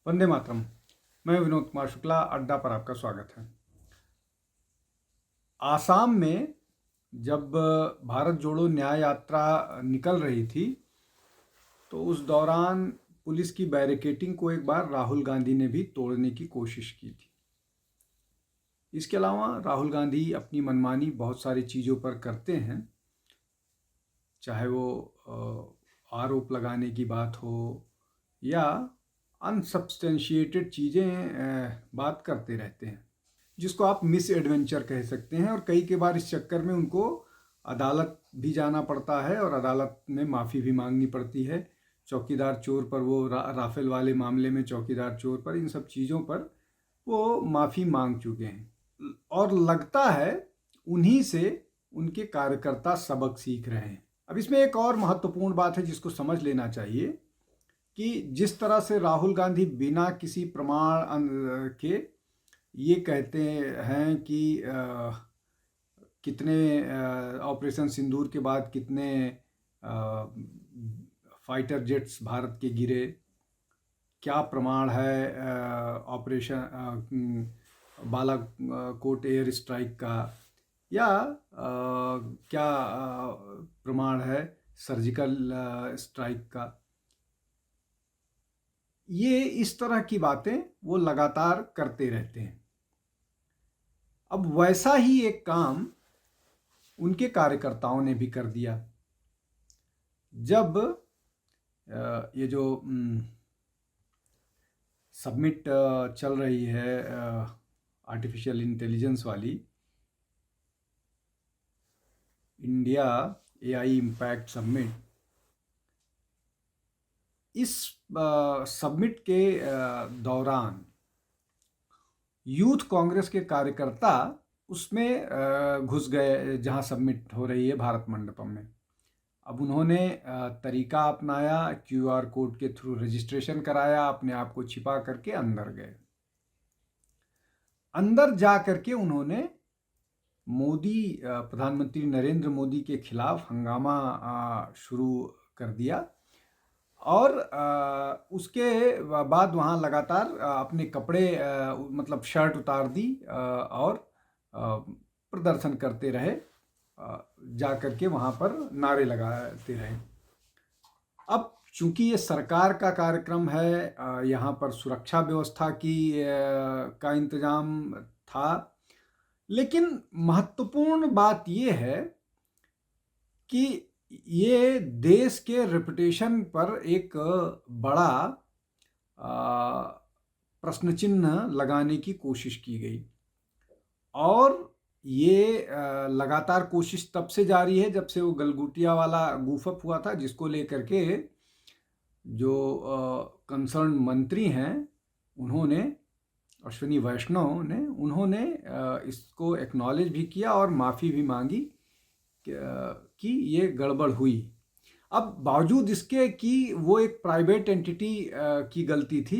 वंदे मातरम। मैं विनोद कुमार शुक्ला, अड्डा पर आपका स्वागत है। आसाम में जब भारत जोड़ो न्याय यात्रा निकल रही थी तो उस दौरान पुलिस की बैरिकेडिंग को एक बार राहुल गांधी ने भी तोड़ने की कोशिश की थी। इसके अलावा राहुल गांधी अपनी मनमानी बहुत सारी चीज़ों पर करते हैं, चाहे वो आरोप लगाने की बात हो या अनसब्सटेंशिएटेड चीज़ें बात करते रहते हैं, जिसको आप मिस एडवेंचर कह सकते हैं। और कई के बार इस चक्कर में उनको अदालत भी जाना पड़ता है और अदालत में माफ़ी भी मांगनी पड़ती है। चौकीदार चोर पर वो राफेल वाले मामले में चौकीदार चोर पर, इन सब चीज़ों पर वो माफ़ी मांग चुके हैं और लगता है उन्हीं से उनके कार्यकर्ता सबक सीख रहे हैं। अब इसमें एक और महत्वपूर्ण बात है जिसको समझ लेना चाहिए कि जिस तरह से राहुल गांधी बिना किसी प्रमाण के ये कहते हैं कि कितने ऑपरेशन सिंदूर के बाद कितने फाइटर जेट्स भारत के गिरे, क्या प्रमाण है ऑपरेशन बालाकोट एयर स्ट्राइक का, या क्या प्रमाण है सर्जिकल स्ट्राइक का। ये इस तरह की बातें वो लगातार करते रहते हैं। अब वैसा ही एक काम उनके कार्यकर्ताओं ने भी कर दिया। जब ये जो सबमिट चल रही है आर्टिफिशियल इंटेलिजेंस वाली, इंडिया एआई इम्पैक्ट सबमिट, इस सबमिट के दौरान यूथ कांग्रेस के कार्यकर्ता उसमें घुस गए जहां सबमिट हो रही है भारत मंडपम में। अब उन्होंने तरीका अपनाया, क्यूआर कोड के थ्रू रजिस्ट्रेशन कराया, अपने आप को छिपा करके अंदर गए। अंदर जा करके उन्होंने मोदी, प्रधानमंत्री नरेंद्र मोदी के खिलाफ हंगामा शुरू कर दिया और उसके बाद वहाँ लगातार अपने कपड़े मतलब शर्ट उतार दी और प्रदर्शन करते रहे, जा कर के वहाँ पर नारे लगाते रहे। अब चूंकि ये सरकार का कार्यक्रम है, यहाँ पर सुरक्षा व्यवस्था की का इंतजाम था, लेकिन महत्वपूर्ण बात ये है कि ये देश के रेपुटेशन पर एक बड़ा प्रश्न चिन्ह लगाने की कोशिश की गई। और ये लगातार कोशिश तब से जारी है जब से वो गलगुटिया वाला गूफअप हुआ था, जिसको लेकर के जो कंसर्न मंत्री हैं उन्होंने, अश्विनी वैष्णव ने, उन्होंने इसको एक्नॉलेज भी किया और माफ़ी भी मांगी कि ये गड़बड़ हुई। अब बावजूद इसके कि वो एक प्राइवेट एंटिटी की गलती थी,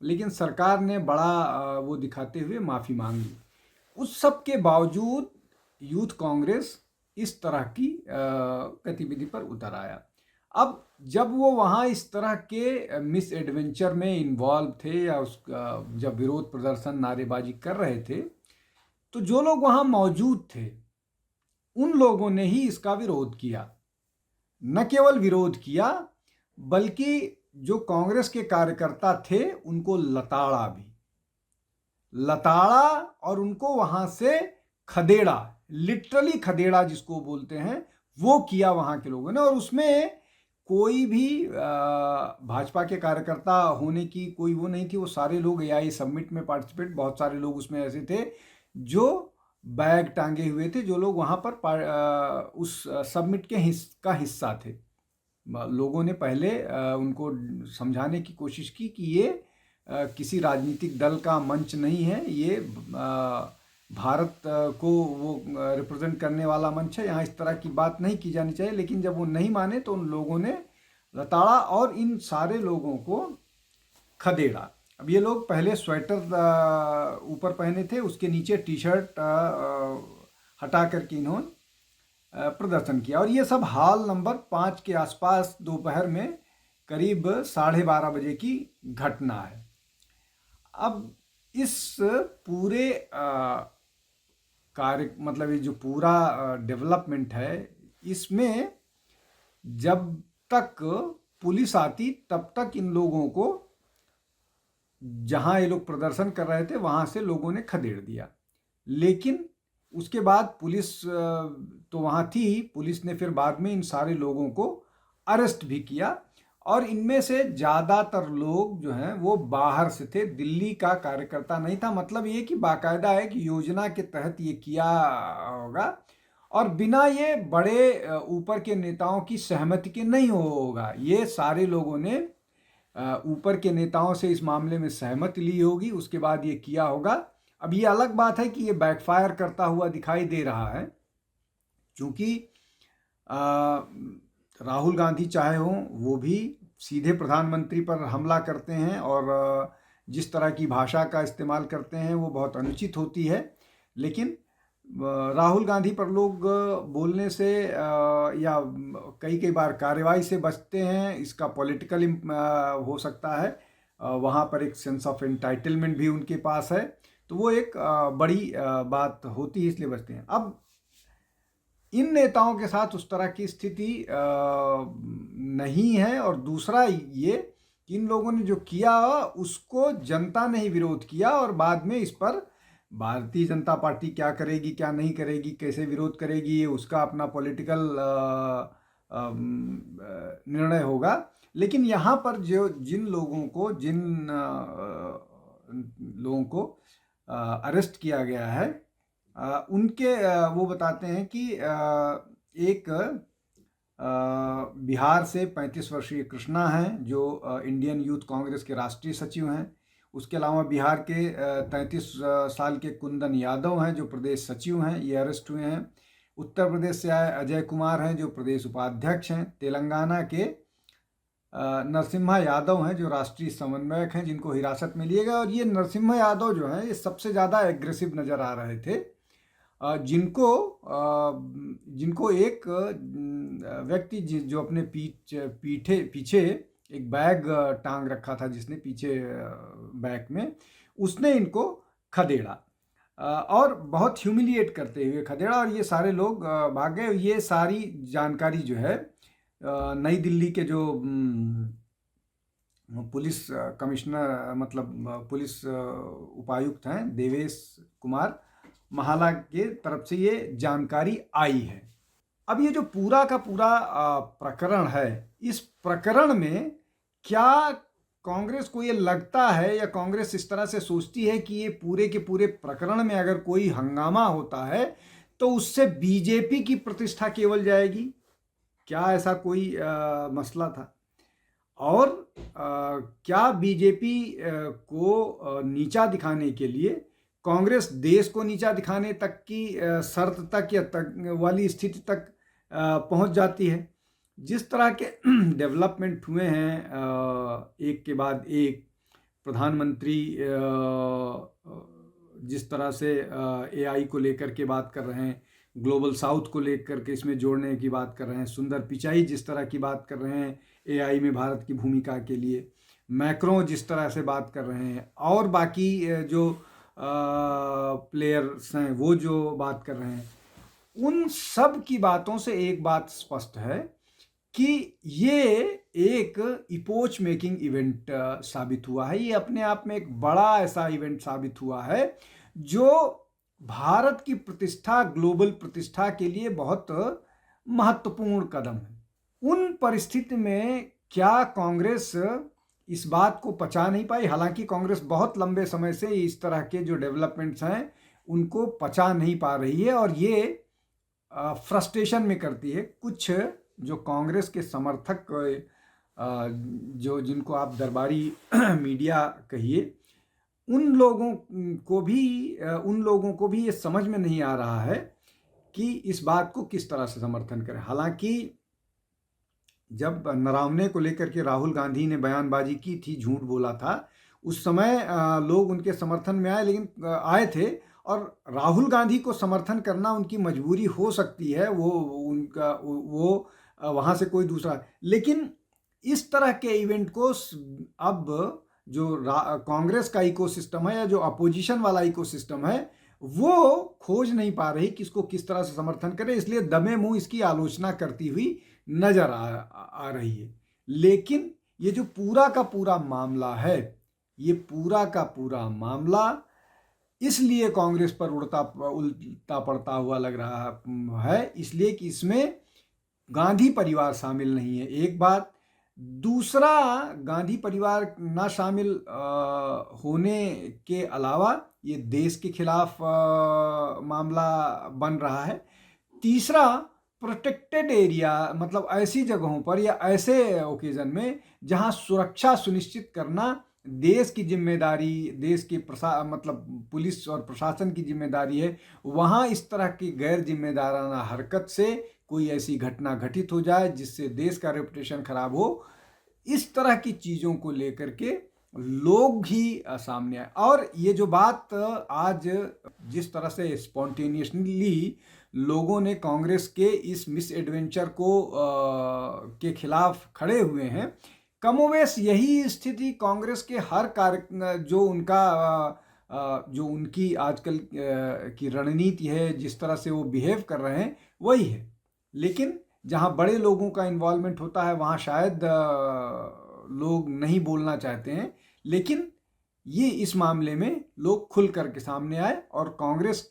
लेकिन सरकार ने बड़ा वो दिखाते हुए माफ़ी मांगी। उस सब के बावजूद यूथ कांग्रेस इस तरह की गतिविधि पर उतर आया। अब जब वो वहाँ इस तरह के मिस एडवेंचर में इन्वॉल्व थे या जब विरोध प्रदर्शन नारेबाजी कर रहे थे, तो जो लोग वहाँ मौजूद थे उन लोगों ने ही इसका विरोध किया। न केवल विरोध किया बल्कि जो कांग्रेस के कार्यकर्ता थे उनको लताड़ा भी, लताड़ा और उनको वहां से खदेड़ा, लिटरली खदेड़ा जिसको बोलते हैं, वो किया वहां के लोगों ने। और उसमें कोई भी भाजपा के कार्यकर्ता होने की कोई वो नहीं थी। वो सारे लोग एआई सबमिट में पार्टिसिपेट, बहुत सारे लोग उसमें ऐसे थे जो बैग टांगे हुए थे, जो लोग वहां पर उस सबमिट के का हिस्सा थे। लोगों ने पहले उनको समझाने की कोशिश की कि ये किसी राजनीतिक दल का मंच नहीं है, ये भारत को वो रिप्रेजेंट करने वाला मंच है, यहाँ इस तरह की बात नहीं की जानी चाहिए। लेकिन जब वो नहीं माने तो उन लोगों ने लताड़ा और इन सारे लोगों को खदेड़ा। अब ये लोग पहले स्वेटर ऊपर पहने थे, उसके नीचे टी शर्ट हटा करके इन्होंने प्रदर्शन किया। और ये सब हॉल नंबर 5 के आसपास दोपहर में करीब 12:30 बजे की घटना है। अब इस पूरे कार्य मतलब ये जो पूरा डेवलपमेंट है, इसमें जब तक पुलिस आती तब तक इन लोगों को, जहां ये लोग प्रदर्शन कर रहे थे वहां से लोगों ने खदेड़ दिया। लेकिन उसके बाद पुलिस तो वहां थी, पुलिस ने फिर बाद में इन सारे लोगों को अरेस्ट भी किया, और इनमें से ज़्यादातर लोग जो हैं वो बाहर से थे, दिल्ली का कार्यकर्ता नहीं था। मतलब ये कि बाकायदा एक योजना के तहत ये किया होगा, और बिना ये बड़े ऊपर के नेताओं की सहमति के नहीं होगा। ये सारे लोगों ने ऊपर के नेताओं से इस मामले में सहमति ली होगी, उसके बाद ये किया होगा। अब ये अलग बात है कि ये बैकफायर करता हुआ दिखाई दे रहा है, क्योंकि राहुल गांधी चाहे हों वो भी सीधे प्रधानमंत्री पर हमला करते हैं, और जिस तरह की भाषा का इस्तेमाल करते हैं वो बहुत अनुचित होती है। लेकिन राहुल गांधी पर लोग बोलने से या कई बार कार्रवाई से बचते हैं। इसका पॉलिटिकल हो सकता है, वहाँ पर एक सेंस ऑफ एंटाइटलमेंट भी उनके पास है, तो वो एक बड़ी बात होती है, इसलिए बचते हैं। अब इन नेताओं के साथ उस तरह की स्थिति नहीं है। और दूसरा ये कि इन लोगों ने जो किया उसको जनता ने ही विरोध किया, और बाद में इस पर भारतीय जनता पार्टी क्या करेगी क्या नहीं करेगी, कैसे विरोध करेगी, ये उसका अपना पॉलिटिकल निर्णय होगा। लेकिन यहाँ पर जिन लोगों को अरेस्ट किया गया है, उनके वो बताते हैं कि एक बिहार से 35 वर्षीय कृष्णा हैं, जो इंडियन यूथ कांग्रेस के राष्ट्रीय सचिव हैं। उसके अलावा बिहार के 33 साल के कुंदन यादव हैं, जो प्रदेश सचिव हैं, ये अरेस्ट हुए हैं। उत्तर प्रदेश से आए अजय कुमार हैं, जो प्रदेश उपाध्यक्ष हैं। तेलंगाना के नरसिम्हा यादव हैं, जो राष्ट्रीय समन्वयक हैं, जिनको हिरासत में लिया गया। और ये नरसिम्हा यादव जो हैं, ये सबसे ज़्यादा एग्रेसिव नज़र आ रहे थे। जिनको एक व्यक्ति जो अपने पीछे एक बैग टांग रखा था, जिसने पीछे बैग में, उसने इनको खदेड़ा, और बहुत ह्यूमिलिएट करते हुए खदेड़ा, और ये सारे लोग भाग गए। ये सारी जानकारी जो है नई दिल्ली के जो पुलिस कमिश्नर मतलब पुलिस उपायुक्त हैं, देवेश कुमार महाला के तरफ से ये जानकारी आई है। अब ये जो पूरा का पूरा प्रकरण है, इस प्रकरण में क्या कांग्रेस को ये लगता है, या कांग्रेस इस तरह से सोचती है कि ये पूरे के पूरे प्रकरण में अगर कोई हंगामा होता है तो उससे बीजेपी की प्रतिष्ठा केवल जाएगी? क्या ऐसा कोई मसला था? और क्या बीजेपी को नीचा दिखाने के लिए कांग्रेस देश को नीचा दिखाने तक की शर्त तक या वाली स्थिति तक पहुंच जाती है? जिस तरह के डेवलपमेंट हुए हैं, एक के बाद एक, प्रधानमंत्री जिस तरह से एआई को लेकर के बात कर रहे हैं, ग्लोबल साउथ को लेकर के इसमें जोड़ने की बात कर रहे हैं, सुंदर पिचाई जिस तरह की बात कर रहे हैं एआई में भारत की भूमिका के लिए, मैक्रो जिस तरह से बात कर रहे हैं, और बाकी जो प्लेयर्स हैं वो जो बात कर रहे हैं, उन सब की बातों से एक बात स्पष्ट है कि ये एक इपोच मेकिंग इवेंट साबित हुआ है। ये अपने आप में एक बड़ा ऐसा इवेंट साबित हुआ है जो भारत की प्रतिष्ठा, ग्लोबल प्रतिष्ठा के लिए बहुत महत्वपूर्ण कदम है। उन परिस्थिति में क्या कांग्रेस इस बात को पचा नहीं पाई? हालांकि कांग्रेस बहुत लंबे समय से इस तरह के जो डेवलपमेंट्स हैं उनको पचा नहीं पा रही है, और ये फ्रस्ट्रेशन में करती है। कुछ जो कांग्रेस के समर्थक जो जिनको आप दरबारी मीडिया कहिए, उन लोगों को भी ये समझ में नहीं आ रहा है कि इस बात को किस तरह से समर्थन करें। हालांकि जब नरावने को लेकर के राहुल गांधी ने बयानबाजी की थी, झूठ बोला था, उस समय लोग उनके समर्थन में आए थे, और राहुल गांधी को समर्थन करना उनकी मजबूरी हो सकती है, वो वहाँ से कोई दूसरा। लेकिन इस तरह के इवेंट को अब जो कांग्रेस का इकोसिस्टम है या जो अपोजिशन वाला इकोसिस्टम है वो खोज नहीं पा रही किसको किस तरह से समर्थन करे, इसलिए दबे मुंह इसकी आलोचना करती हुई नजर आ रही है। लेकिन ये जो पूरा का पूरा मामला है, ये पूरा का पूरा मामला इसलिए कांग्रेस पर उल्टा पड़ता हुआ लग रहा है, इसलिए कि इसमें गांधी परिवार शामिल नहीं है, एक बात। दूसरा, गांधी परिवार ना शामिल होने के अलावा ये देश के खिलाफ मामला बन रहा है। तीसरा, प्रोटेक्टेड एरिया, मतलब ऐसी जगहों पर या ऐसे ओकेजन में जहां सुरक्षा सुनिश्चित करना देश की जिम्मेदारी, देश की मतलब पुलिस और प्रशासन की जिम्मेदारी है, वहां इस तरह की गैर जिम्मेदाराना हरकत से कोई ऐसी घटना घटित हो जाए जिससे देश का रेपुटेशन खराब हो, इस तरह की चीज़ों को लेकर के लोग ही सामने आए। और ये जो बात आज जिस तरह से स्पॉन्टेनियसली लोगों ने कांग्रेस के इस मिस एडवेंचर को के खिलाफ खड़े हुए हैं, कमोवेश यही स्थिति कांग्रेस के हर कार्य जो उनकी आजकल की रणनीति है, जिस तरह से वो बिहेव कर रहे हैं वही है। लेकिन जहाँ बड़े लोगों का इन्वॉल्वमेंट होता है वहाँ शायद लोग नहीं बोलना चाहते हैं, लेकिन ये इस मामले में लोग खुल करके सामने आए और कांग्रेस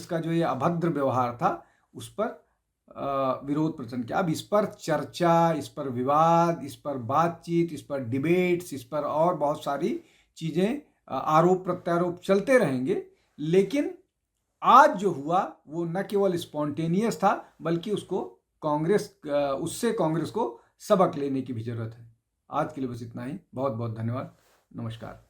का जो ये अभद्र व्यवहार था उस पर विरोध प्रदर्शन किया। अब इस पर चर्चा, इस पर विवाद, इस पर बातचीत, इस पर डिबेट्स, इस पर और बहुत सारी चीज़ें, आरोप प्रत्यारोप चलते रहेंगे। लेकिन आज जो हुआ वो न केवल स्पॉन्टेनियस था, बल्कि उससे कांग्रेस को सबक लेने की भी जरूरत है। आज के लिए बस इतना ही। बहुत बहुत धन्यवाद। नमस्कार।